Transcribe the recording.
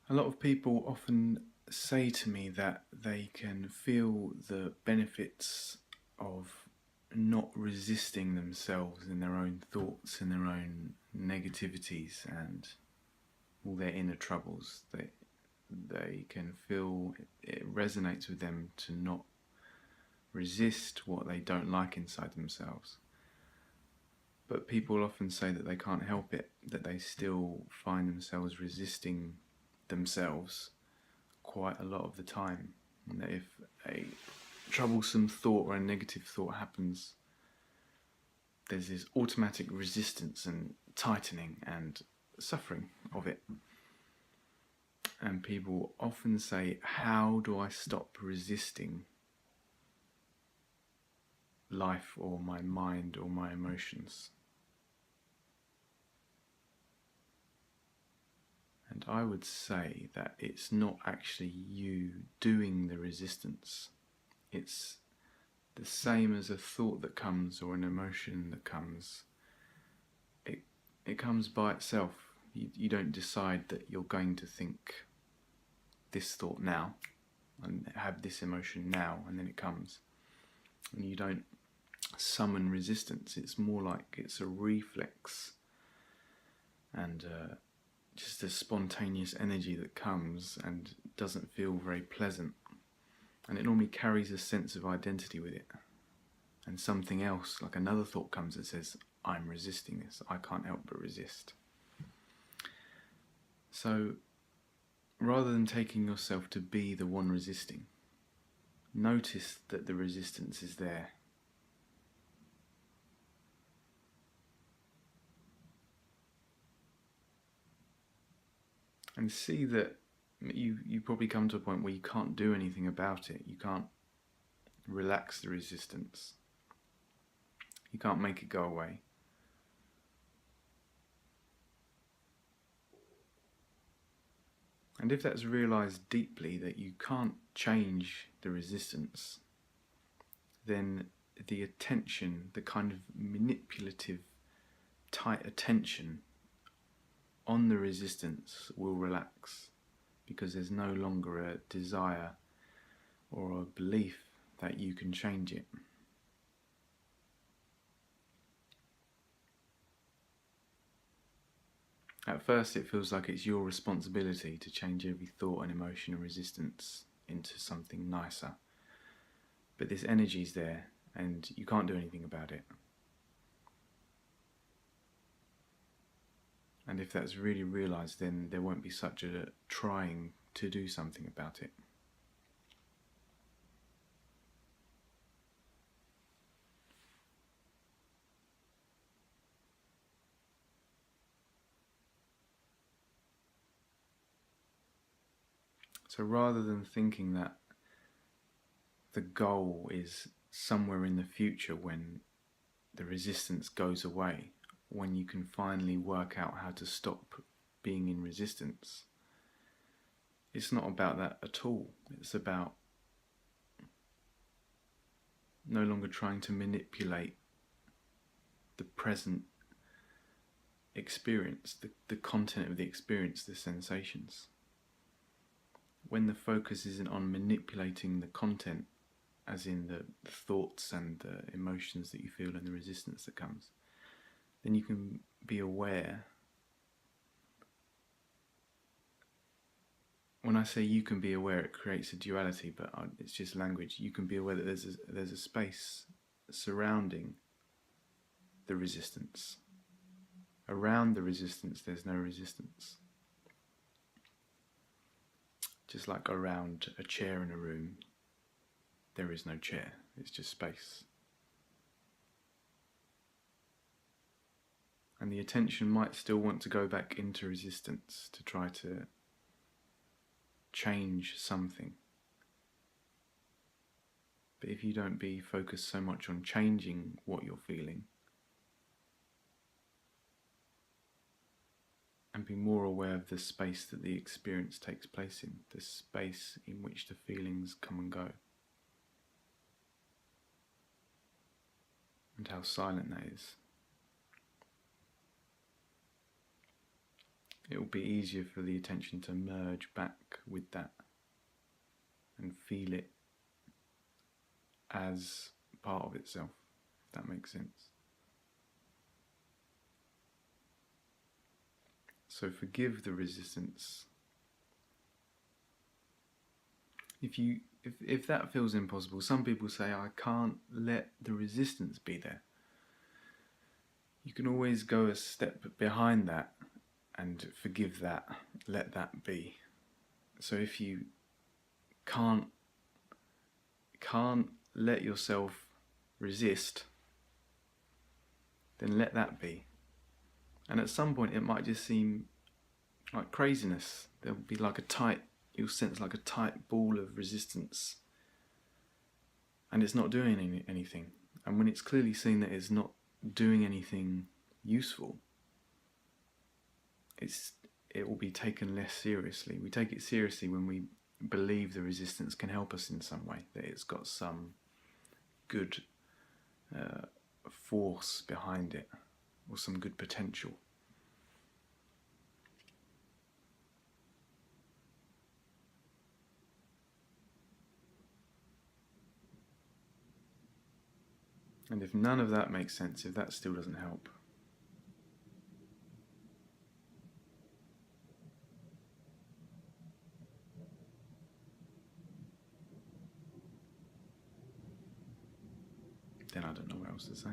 A lot of people often say to me that they can feel the benefits of not resisting themselves in their own thoughts and their own negativities and all their inner troubles. They can feel it resonates with them to not resist what they don't like inside themselves. But people often say that they can't help it, that they still find themselves resisting themselves quite a lot of the time, and that if a troublesome thought or a negative thought happens, there's this automatic resistance and tightening and suffering of it. And people often say, how do I stop resisting life or my mind or my emotions? And I would say that it's not actually you doing the resistance. It's the same as a thought that comes or an emotion that comes. It comes by itself. You don't decide that you're going to think this thought now and have this emotion now, and then it comes. And you don't summon resistance. It's more like it's a reflex and just a spontaneous energy that comes and doesn't feel very pleasant. And it normally carries a sense of identity with it. And something else, like another thought, comes that says, I'm resisting this. I can't help but resist. So rather than taking yourself to be the one resisting, notice that the resistance is there. And see that you probably come to a point where you can't do anything about it. You can't relax the resistance. You can't make it go away. And if that's realized deeply that you can't change the resistance, then the attention, the kind of manipulative, tight attention on the resistance will relax, because there's no longer a desire or a belief that you can change it. At first it feels like it's your responsibility to change every thought and emotion and resistance into something nicer. But this energy's there and you can't do anything about it. And if that's really realised, then there won't be such a trying to do something about it. So rather than thinking that the goal is somewhere in the future when the resistance goes away, when you can finally work out how to stop being in resistance, it's not about that at all. It's about no longer trying to manipulate the present experience, the content of the experience, the sensations. When the focus isn't on manipulating the content, as in the thoughts and the emotions that you feel and the resistance that comes, then you can be aware. When I say you can be aware, it creates a duality, but it's just language. You can be aware that there's a space surrounding the resistance. Around the resistance, there's no resistance. Just like around a chair in a room, there is no chair, it's just space. And the attention might still want to go back into resistance to try to change something. But if you don't be focused so much on changing what you're feeling, and be more aware of the space that the experience takes place in, the space in which the feelings come and go, and how silent that is, it will be easier for the attention to merge back with that and feel it as part of itself, if that makes sense. So forgive the resistance. If that feels impossible, some people say, I can't let the resistance be there. You can always go a step behind that and forgive that, let that be. So if you can't let yourself resist, then let that be. And at some point it might just seem like craziness. There'll be like you'll sense like a tight ball of resistance, and it's not doing anything. And when it's clearly seen that it's not doing anything useful, it will be taken less seriously. We take it seriously when we believe the resistance can help us in some way, that it's got some good force behind it, or some good potential. And if none of that makes sense, if that still doesn't help, then I don't know what else to say.